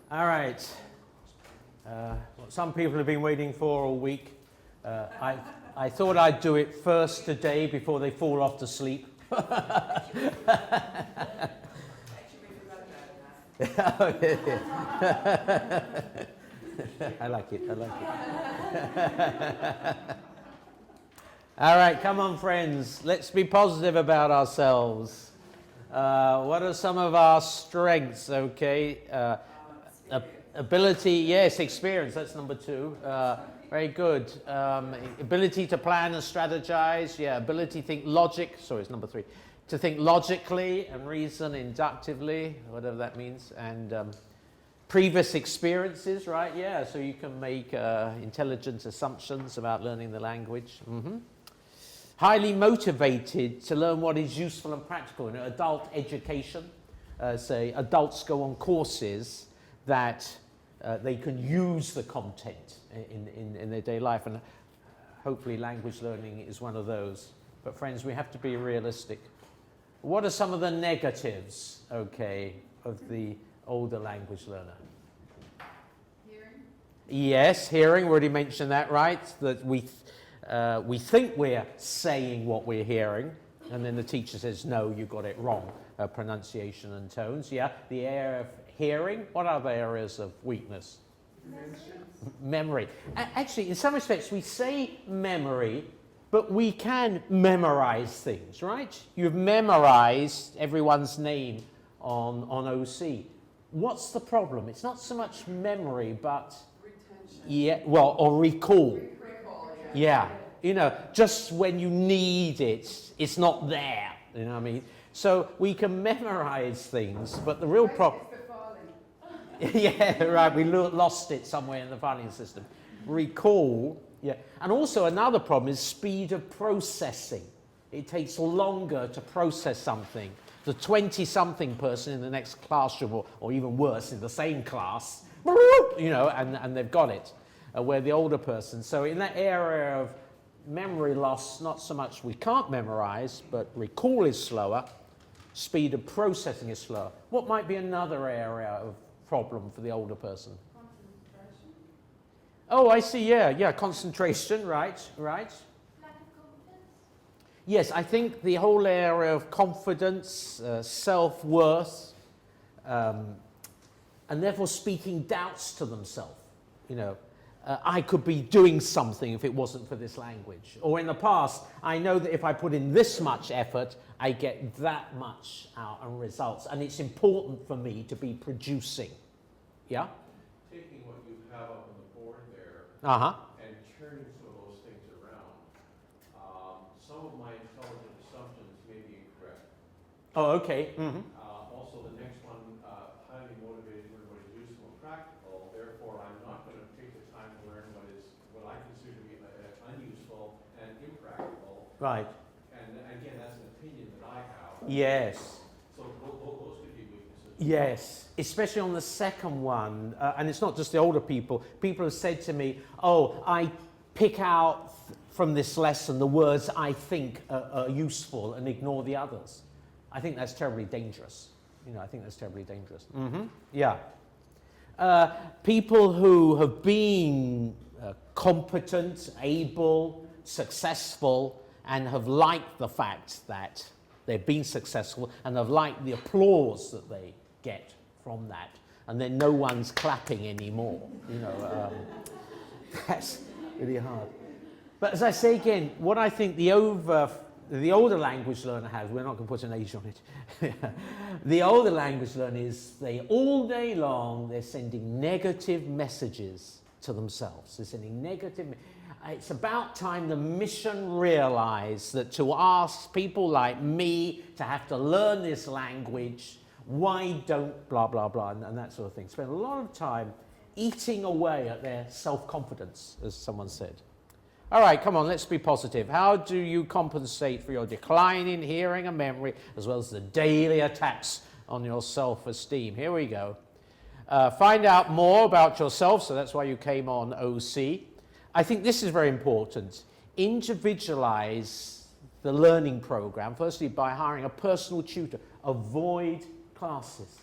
All right. What some people have been waiting for all week. I thought I'd do it first today before they fall off to sleep. I like it. I like it. All right, come on, friends. Let's be positive about ourselves. What are some of our strengths? Okay. Ability, yes, experience, that's number 2. Very good. Ability to plan and strategize, yeah. Ability to think it's number 3. To think logically and reason inductively, whatever that means. And previous experiences, right? Yeah, so you can make intelligent assumptions about learning the language. Highly motivated to learn what is useful and practical. Adult education, say adults go on courses that they can use the content in their daily life, and hopefully language learning is one of those. But friends, we have to be realistic. What are some of the negatives, okay, of the older language learner? Hearing? Yes, hearing, we already mentioned that, right? That we think we're saying what we're hearing, and then the teacher says, no, you got it wrong, pronunciation and tones. Yeah, the area of hearing. What other areas of weakness? Memory. Actually, in some respects, we say memory, but we can memorize things, right? You've memorized everyone's name on OC. What's the problem? It's not so much memory, but Retention. yeah, well, or recall. Recall, Yeah, just when you need it, it's not there. You know what I mean? So we can memorize things, but the real problem. Yeah, right, we lost it somewhere in the filing system. Recall, yeah. And also another problem is speed of processing. It takes longer to process something. The 20-something person in the next classroom, or even worse, in the same class, and they've got it, where the older person. So in that area of memory loss, not so much we can't memorize, but recall is slower, speed of processing is slower. What might be another area of problem for the older person? Concentration. Oh, I see, yeah, concentration, right. Lack of confidence. Yes, I think the whole area of confidence, self-worth, and therefore speaking doubts to themselves. I could be doing something if it wasn't for this language. Or in the past, I know that if I put in this much effort, I get that much out and results. And it's important for me to be producing. Yeah? Taking what you have up on the board there Uh-huh. and turning some of those things around. Some of my intelligent assumptions may be incorrect. Oh, okay. Mm-hmm. Also, the next one, highly motivated to learn what is useful and practical. Therefore, I'm not going to take the time to learn what I consider to be unuseful and impractical. Right. And again, that's an opinion that I have. Yes. So those could be weaknesses. Yes, especially on the second one, and it's not just the older people. People have said to me, oh, I pick out from this lesson the words I think are useful and ignore the others. I think that's terribly dangerous. I think that's terribly dangerous. Yeah. People who have been competent, able, successful, and have liked the fact that they've been successful and have liked the applause that they get from that, and then no one's clapping anymore. That's really hard. But as I say again, what I think the older language learner has, we're not going to put an age on it. The older language learner is all day long they're sending negative messages to themselves. They're sending negative. It's about time the mission realized that to ask people like me to have to learn this language, why don't blah, blah, blah, and that sort of thing. Spend a lot of time eating away at their self-confidence, as someone said. All right, come on, let's be positive. How do you compensate for your decline in hearing and memory, as well as the daily attacks on your self-esteem? Here we go. Find out more about yourself, so that's why you came on OC. I think this is very important. Individualize the learning program, firstly by hiring a personal tutor. Avoid classes.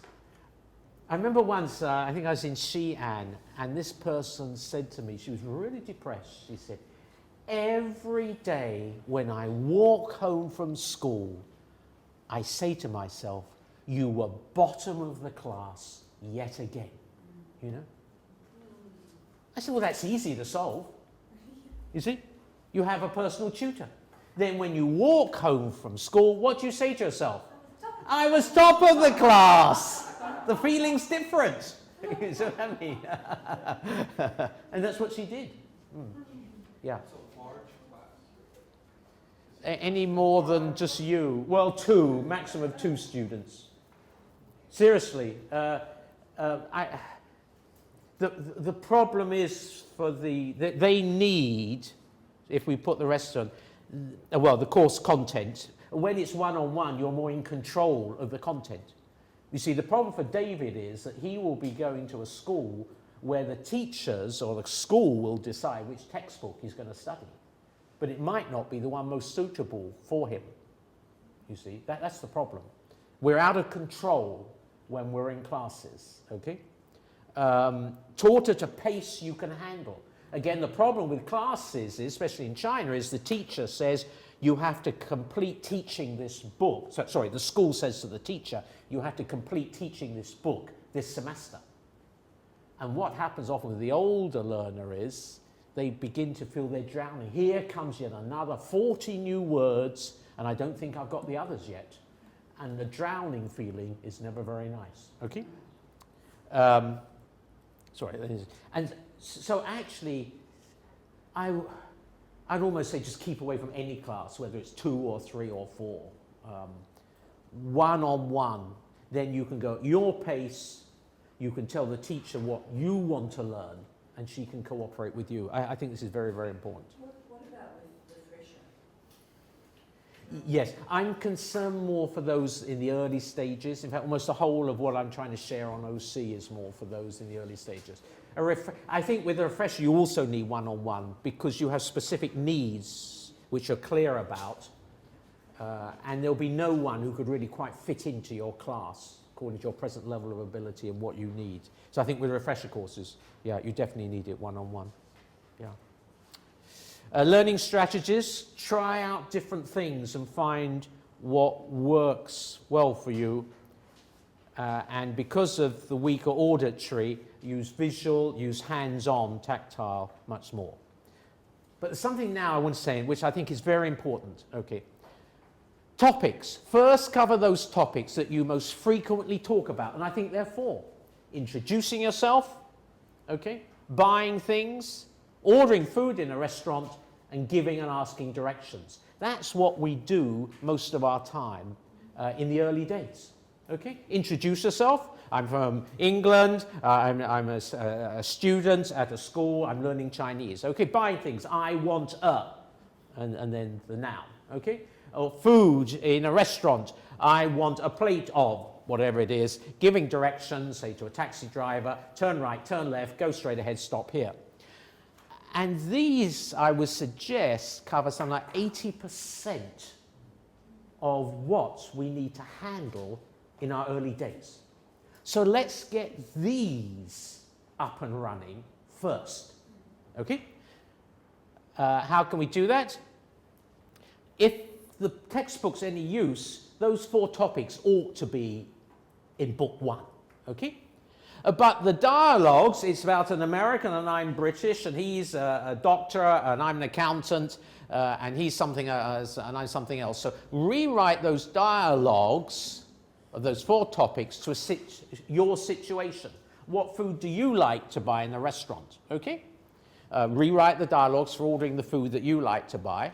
I remember once, I think I was in Xi'an, and this person said to me, she was really depressed, she said, every day when I walk home from school, I say to myself, you were bottom of the class yet again, you know? I said, well, that's easy to solve. You see, you have a personal tutor. Then when you walk home from school, what do you say to yourself? I was top of the class. The feeling's different. You see what I mean? And that's what she did. Yeah. Any more than just you? Well, two, maximum of 2 students. Seriously, the problem is for they need, if we put the rest on, well, the course content. When it's one-on-one, you're more in control of the content. You see, the problem for David is that he will be going to a school where the teachers or the school will decide which textbook he's going to study. But it might not be the one most suitable for him. You see, that's the problem. We're out of control when we're in classes, okay? Taught at a pace you can handle. Again, the problem with classes, especially in China, is the teacher says, you have to complete teaching this book. Sorry, the school says to the teacher, you have to complete teaching this book this semester. And what happens often with the older learner is they begin to feel they're drowning. Here comes yet another 40 new words, and I don't think I've got the others yet. And the drowning feeling is never very nice. Okay? Sorry. And so actually, I'd almost say just keep away from any class, whether it's 2 or 3 or 4. One-on-one, then you can go at your pace, you can tell the teacher what you want to learn, and she can cooperate with you. I think this is very, very important. What about with refresher? Yes, I'm concerned more for those in the early stages. In fact, almost the whole of what I'm trying to share on OC is more for those in the early stages. I think with a refresher, you also need one-on-one because you have specific needs which you're clear about, and there'll be no one who could really quite fit into your class according to your present level of ability and what you need. So I think with refresher courses, yeah, you definitely need it one-on-one. Yeah. Learning strategies, try out different things and find what works well for you. And because of the weaker auditory, use visual, use hands-on, tactile, much more. But there's something now I want to say, which I think is very important. Okay. Topics. First cover those topics that you most frequently talk about. And I think there are 4. Introducing yourself, okay, buying things, ordering food in a restaurant, and giving and asking directions. That's what we do most of our time in the early days. Okay, introduce yourself. I'm from England. I'm a student at a school. I'm learning Chinese. Okay, buying things. I want a, and then the noun. Okay, or food in a restaurant. I want a plate of whatever it is. Giving directions, say to a taxi driver. Turn right, turn left, go straight ahead, stop here. And these, I would suggest, cover something like 80% of what we need to handle in our early days. So let's get these up and running first. Okay? How can we do that? If the textbook's any use, those 4 topics ought to be in book 1. Okay? But the dialogues, it's about an American and I'm British, and he's a doctor and I'm an accountant, and he's something and I'm something else. So rewrite those dialogues of those 4 topics to your situation. What food do you like to buy in the restaurant? Okay? Rewrite the dialogues for ordering the food that you like to buy.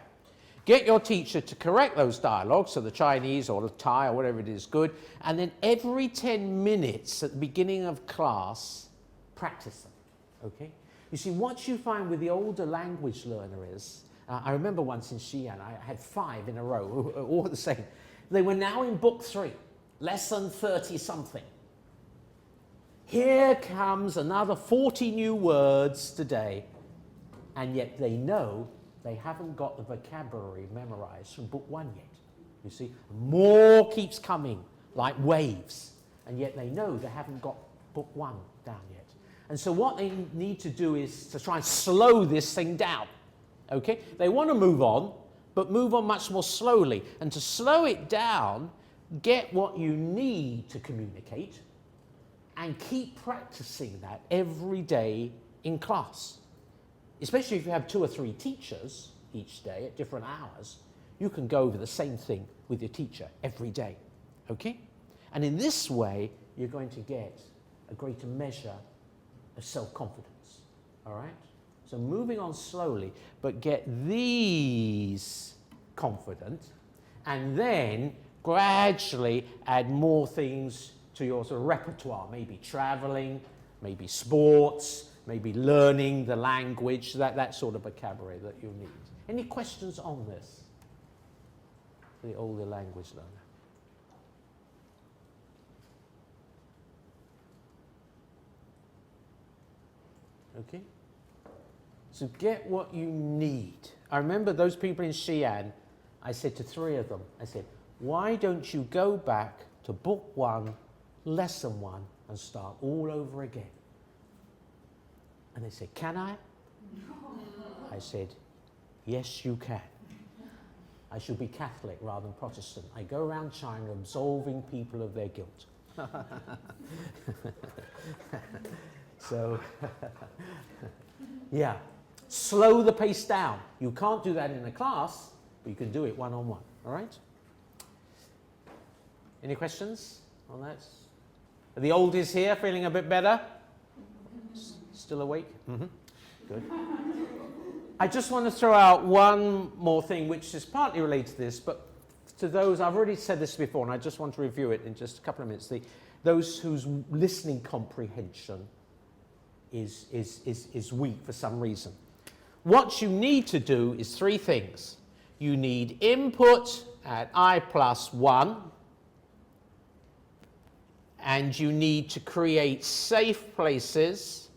Get your teacher to correct those dialogues, so the Chinese or the Thai or whatever it is good, and then every 10 minutes at the beginning of class, practice them, okay? You see, what you find with the older language learner is, I remember once in Xi'an, I had 5 in a row, all the same. They were now in book 3, lesson 30-something. Here comes another 40 new words today, and yet they know they haven't got the vocabulary memorized from book 1 yet. You see, more keeps coming like waves, and yet they know they haven't got book one down yet. And so what they need to do is to try and slow this thing down. Okay? They want to move on, but move on much more slowly. And to slow it down, get what you need to communicate and keep practicing that every day in class. Especially if you have 2 or 3 teachers each day at different hours, you can go over the same thing with your teacher every day. Okay? And in this way, you're going to get a greater measure of self-confidence. All right? So moving on slowly, but get these confident, and then gradually add more things to your sort of repertoire, maybe traveling, maybe sports, maybe learning the language, that sort of vocabulary that you need. Any questions on this? The older language learner. Okay? So get what you need. I remember those people in Xi'an, I said to 3 of them, I said, why don't you go back to book 1, lesson 1, and start all over again? And they said, can I? I said, yes, you can. I should be Catholic rather than Protestant. I go around China absolving people of their guilt. So, yeah, slow the pace down. You can't do that in a class, but you can do it one-on-one, all right? Any questions on that? Are the oldies here feeling a bit better? Still awake? Mm-hmm. Good. I just want to throw out one more thing, which is partly related to this, but to those, I've already said this before, and I just want to review it in just a couple of minutes. Those whose listening comprehension is weak for some reason. What you need to do is 3 things. You need input at I+1, and you need to create safe places,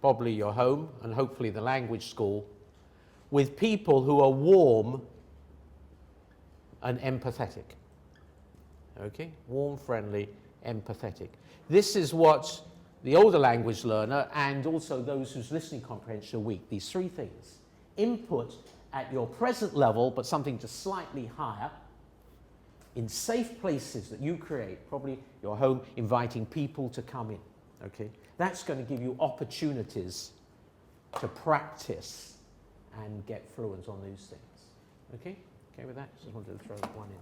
probably your home and hopefully the language school, with people who are warm and empathetic. Okay? Warm, friendly, empathetic. This is what the older language learner and also those whose listening comprehension are weak, these 3 things. Input at your present level, but something just slightly higher, in safe places that you create, probably your home, inviting people to come in. Okay? That's going to give you opportunities to practice and get fluent on these things. Okay? Okay with that? Just wanted to throw that one in.